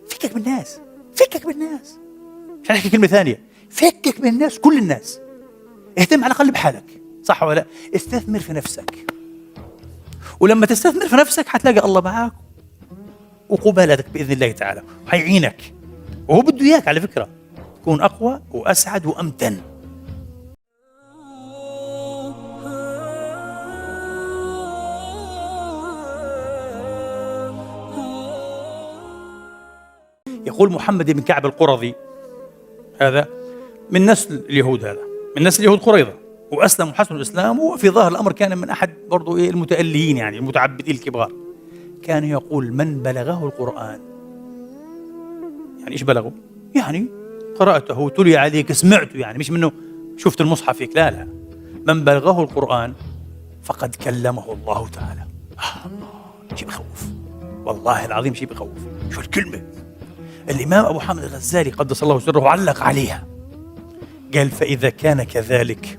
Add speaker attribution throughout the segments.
Speaker 1: فكك بالناس، فكك بالناس. عشان أحكي كلمة ثانية، فكك بالناس، كل الناس. اهتم على الأقل بحالك، صح ولا لا؟ استثمر في نفسك، ولما تستثمر في نفسك حتلاقي الله معك وقبالتك بإذن الله تعالى، وحيعينك، وهو بده إياك على فكرة تكون أقوى وأسعد وأمتن. يقول محمد بن كعب القرظي، هذا من نسل اليهود، هذا من نسل اليهود قريظة، وأسلم وحسن الإسلام، وفي ظاهر الأمر كان من أحد برضو المتألهين، يعني المتعبدين الكبار. كان يقول: من بلغه القرآن، يعني إيش بلغه؟ يعني قرأته، تلي عليك، سمعته، يعني مش منه شفت المصحف فيك، لا لا، من بلغه القرآن فقد كلمه الله تعالى. الله، شيء بخوف، والله العظيم شيء بخوف. شو الكلمة؟ الإمام أبو حامد الغزالي قدس الله سره علق عليها، قال: فإذا كان كذلك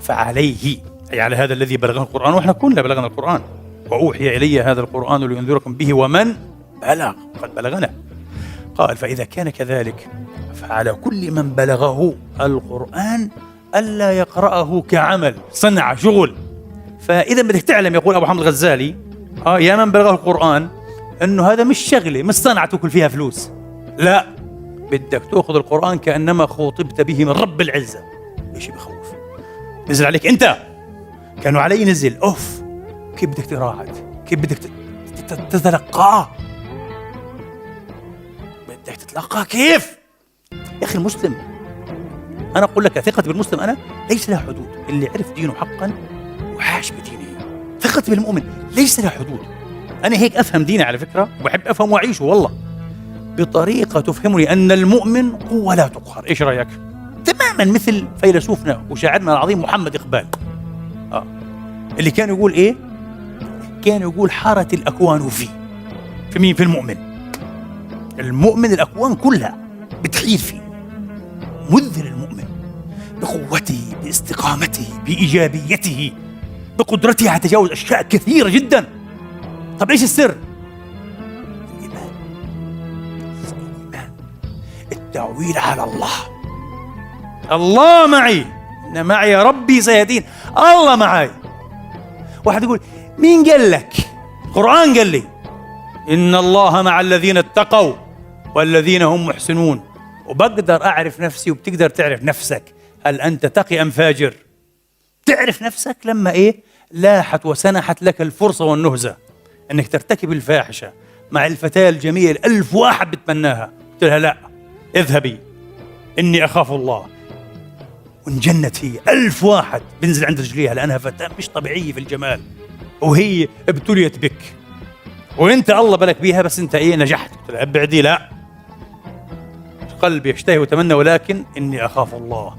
Speaker 1: فعليه، أي على هذا الذي بلغه القرآن، وإحنا كلنا بلغنا القرآن، وأوحي إلي هذا القرآن لينذركم به ومن بلغ، قد بلغنا. قال: فإذا كان كذلك فعلى كل من بلغه القرآن ألا يقرأه كعمل، صنع شغل. فإذا بدك تعلم، يقول أبو حامد الغزالي، يا من بلغه القرآن، أنه هذا مش شغلة، مش صنعة تأكل فيها فلوس، لا، بدك تأخذ القرآن كأنما خوطبت به من رب العزة. إيش بخوف؟ نزل عليك أنت، كانوا علي نزل، أوف، كيف بدك تقرأ؟ كيف بدك تتلقاه؟ بدك تتلقاه كيف؟ يا أخي المسلم، أنا أقول لك ثقتي بالمسلم أنا ليس لها حدود. اللي عرف دينه حقا وعاش بدينه، ثقتي بالمؤمن ليس لها حدود. أنا هيك أفهم ديني على فكرة، وبحب أفهم وأعيشه والله بطريقة تفهمني أن المؤمن قوة لا تقهر. إيش رأيك؟ تماما مثل فيلسوفنا وشاعرنا العظيم محمد إقبال، اللي كان يقول إيه؟ كان يقول: حارت الأكوان في مين؟ في المؤمن. المؤمن الأكوان كلها بتحير فيه. مذهل المؤمن بقوته، باستقامته، بإيجابيته، بقدرته على تجاوز أشياء كثيرة جدا. طب إيش السر؟ الإيمان، التعويل على الله. الله معي، إن معي ربي سيهدين. الله معي. واحد يقول: مين قال لك؟ القرآن قال لي إن الله مع الذين اتقوا والذين هم محسنون. وبقدر أعرف نفسي، وبتقدر تعرف نفسك، هل أنت تقي أم فاجر؟ تعرف نفسك لما إيه؟ لاحت وسنحت لك الفرصة والنهزة أنك ترتكب الفاحشة مع الفتاة الجميلة 1000 واحد بتمناها، قلت لها: لا، اذهبي إني أخاف الله، وانجنت هي. 1000 واحد بنزل عند رجليها لأنها فتاة مش طبيعية في الجمال، وهي ابتليت بك، وانت الله بالك بيها، بس انت ايه؟ نجحت. قلت لها: ابعدي. لا، قلبي يشتهي وتمنى، ولكن إني أخاف الله.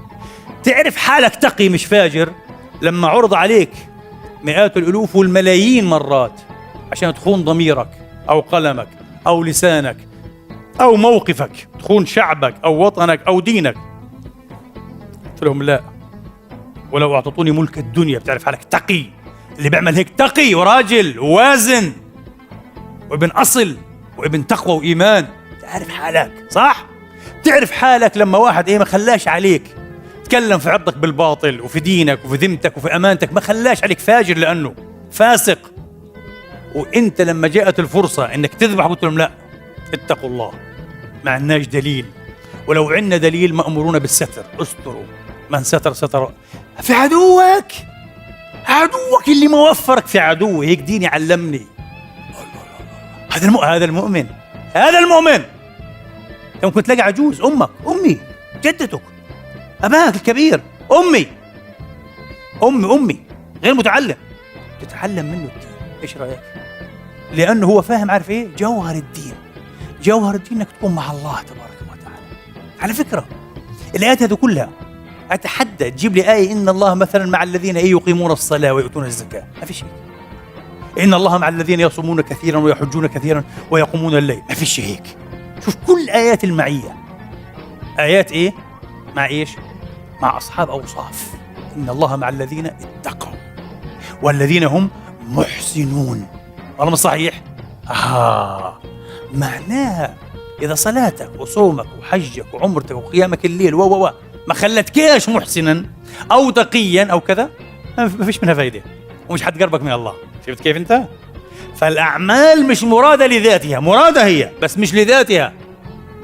Speaker 1: تعرف حالك تقي مش فاجر لما عرض عليك مئات الألوف والملايين مرات عشان تخون ضميرك أو قلمك أو لسانك أو موقفك، تخون شعبك أو وطنك أو دينك. قلت لهم: لا، ولو أعطتوني ملك الدنيا. بتعرف حالك تقي، اللي بيعمل هيك تقي وراجل ووازن وابن أصل وابن تقوى وإيمان. تعرف حالك، صح؟ تعرف حالك لما واحد ما خلاش عليك تكلم في عرضك بالباطل وفي دينك وفي ذمتك وفي أمانتك، ما خلاش عليك فاجر لأنه فاسق، وإنت لما جاءت الفرصة إنك تذبح قلت لهم: لا، اتقوا الله، ما عندناش دليل، ولو عندنا دليل مأمورون بالستر، استروا، من ستر ستر. في عدوك اللي ما وفرك في عدوه، هيك ديني علمني. هذا المؤمن. ممكن تلاقي عجوز، أمك، أمي، جدتك، أباك الكبير، أمي غير متعلم، تتعلم منه الدين. إيش رأيك؟ لأنه هو فاهم، عارف إيه؟ جوهر الدين إنك تكون مع الله تبارك وتعالى. على فكرة الآيات هذه كلها أتحدى تجيب لي آية إن الله مثلا مع الذين يقيمون الصلاة ويؤتون الزكاة، ما في شيء. إن الله مع الذين يصومون كثيرا ويحجون كثيرا ويقومون الليل، ما في شيء هيك. شوف كل آيات المعية آيات إيه؟ مع إيش؟ مع أصحاب أوصاف. إن الله مع الذين اتقوا والذين هم محسنون. والله مش صحيح؟ معناها إذا صلاتك وصومك وحجك وعمرتك وقيامك الليل ما خلتكيش محسنا أو تقيا أو كذا، ما فيش منها فايدة ومش حتقربك من الله. شفت كيف أنت؟ فالأعمال مش مرادة لذاتها، مرادة هي بس مش لذاتها.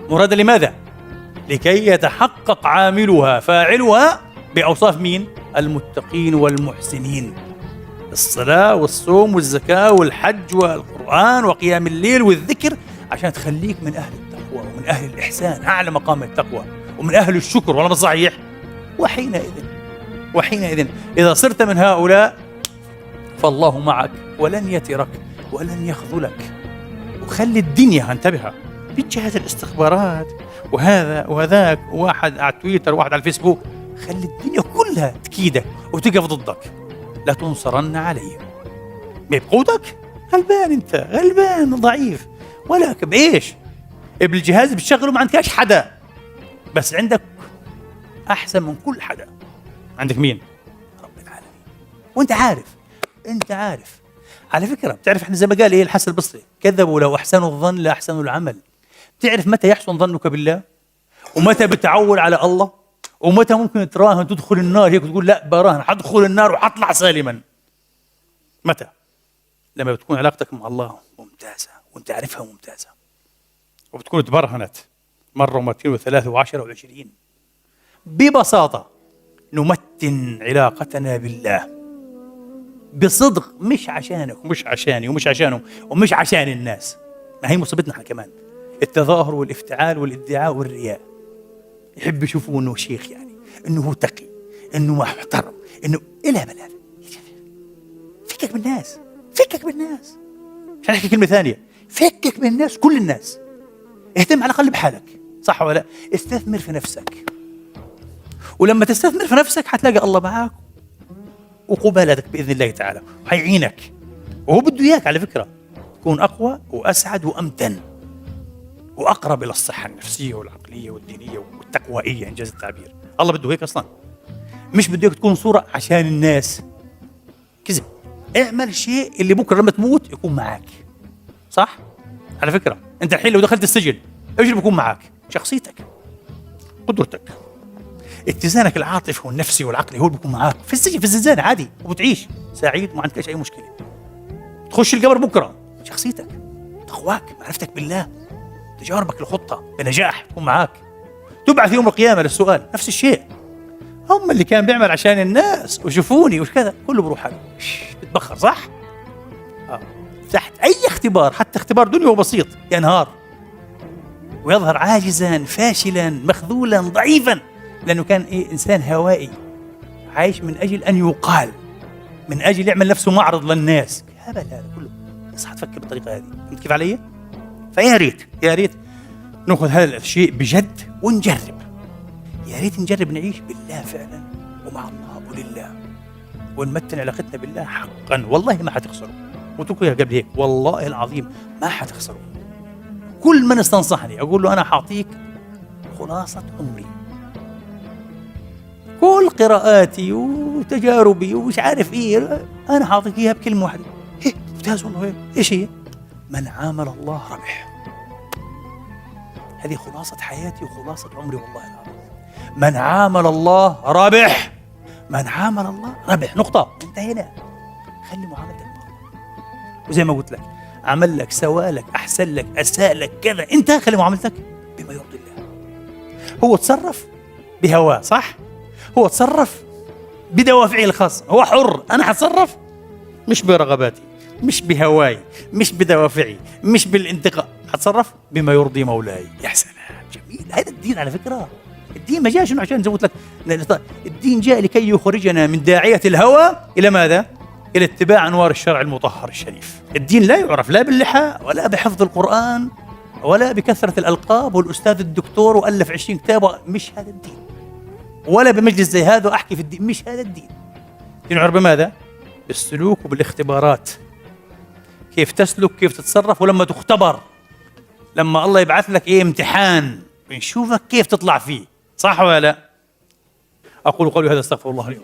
Speaker 1: مرادة لماذا؟ لكي يتحقق عاملها فاعلها بأوصاف مين؟ المتقين والمحسنين. الصلاة والصوم والزكاة والحج والقرآن وقيام الليل والذكر عشان تخليك من أهل التقوى ومن أهل الإحسان، أعلى مقام التقوى، ومن أهل الشكر. والله صحيح. وحينئذ إذا صرت من هؤلاء فالله معك ولن يترك ولن يخذلك. وخلي الدنيا، انتبه، بجهة الاستخبارات وهذا وهذاك، واحد على تويتر واحد على الفيسبوك، خلي الدنيا كلها تكيدك وتقف ضدك. لا تنصرن عليهم بقوتك. غلبان انت، غلبان ضعيف، ولكن بايش؟ بالجهاز بتشغله ما عندكش حدا، بس عندك احسن من كل حدا. عندك مين؟ رب العالمين. وانت عارف على فكرة. بتعرف احنا زي ما قال الحسن البصري، كذبوا لو احسنوا الظن لاحسنوا العمل. بتعرف متى يحسن ظنك بالله؟ ومتى بتعول على الله؟ ومتى ممكن تراهن تدخل النار هيك وتقول لا براهن حدخل النار وحطلع سالما؟ متى؟ لما بتكون علاقتك مع الله ممتازة وانت عارفها ممتازة، وبتكون تبرهنت مرة ومرتين وثلاثة وعشرة وعشرين. ببساطة نمتن علاقتنا بالله بصدق، مش عشانك ومش عشاني ومش عشانهم ومش عشان الناس. ما هي مصيبتنا احنا كمان، التظاهر والافتعال والادعاء والرياء. يحب يشوفوا انه شيخ، يعني انه هو تقي، انه محترم، انه إلى بلاذ. فكك بالناس. مش هنحكي كلمة ثانية، فكك من الناس، كل الناس. اهتم على الأقل بحالك، صح ولا لا؟ استثمر في نفسك، ولما تستثمر في نفسك حتلاقي الله معك وقبالتك بإذن الله تعالى، وحيعينك. وهو بده إياك على فكرة تكون أقوى وأسعد وأمتن وأقرب إلى الصحة النفسية والعقلية والدينية والتقوائية إنجاز التعبير. الله بده هيك أصلا، مش بده هيك تكون صورة عشان الناس. كذب. اعمل شيء اللي بكرة لما تموت يكون معك، صح؟ على فكرة أنت الحين لو دخلت السجن إيش اللي بيكون معك؟ شخصيتك، قدرتك، اتزانك العاطفي والنفسي والعقلي، هو اللي بيكون معك في السجن، في الزنزانة عادي، وبتعيش سعيد وما عندكش أي مشكلة. تخش القبر بكرة، شخصيتك، تقواك، معرفتك بالله، تجاربك الخطة بنجاح تكون معك. تبعث يوم القيامة للسؤال، نفس الشيء. هم اللي كان بيعمل عشان الناس وشوفوني وش كذا، كله بروح حاله بتبخر، صح؟ تحت أي اختبار، حتى اختبار دنيا بسيط، ينهار ويظهر عاجزا فاشلا مخذولا ضعيفا، لأنه كان إنسان هوائي عايش من أجل أن يقال، من أجل يعمل نفسه معرض للناس. هبل هذا كله. اصحى تفكر بالطريقة هذه. فهمت كيف علي؟ فيا ريت نأخذ هذا الشيء بجد ونجرب. يا ريت نجرب نعيش بالله فعلا ومع الله ولله، ونمتن علاقتنا بالله حقا. والله ما حتخسروا، وتقولها قبل هيك، والله العظيم ما حتخسروا. كل من استنصحني أقول له أنا حاعطيك خلاصة عمري، كل قراءاتي وتجاربي ومش عارف إيه، أنا حاعطيك إياها بكلمة واحدة. ممتاز والله. إيش هي؟ من عامل الله ربح. هذه خلاصة حياتي وخلاصة عمري والله العظيم. من عامل الله ربح، من عامل الله ربح، نقطة، انتهينا. خلي معاملتك مع الله، وزي ما قلت لك، عمل لك، سوى لك، أحسن لك، أساء لك، كذا، انت خلي معاملتك بما يرضي الله. هو تصرف بهواه، صح؟ هو تصرف بدوافعي الخاصة، هو حر. أنا حتصرف مش برغباتي، مش بهواي، مش بدوافعي، مش بالانتقاء، حتصرف بما يرضي مولاي. يا سلام، جميل. هذا الدين على فكرة. الدين ما جاء عشان زي ما قلت لك، الدين جاء لكي يخرجنا من داعية الهوى إلى ماذا؟ إلى اتباع أنوار الشرع المطهر الشريف. الدين لا يعرف لا باللحى ولا بحفظ القرآن ولا بكثرة الألقاب والأستاذ الدكتور وألف 20 كتاب. مش هذا الدين. ولا بمجلس زي هذا أحكي في الدين. مش هذا الدين. الدين يعرف بماذا؟ بالسلوك وبالاختبارات. كيف تسلك، كيف تتصرف، ولما تختبر، لما الله يبعث لك امتحان بنشوفك كيف تطلع فيه، صح ولا لا؟ أقول قولي هذا، استغفر الله لي.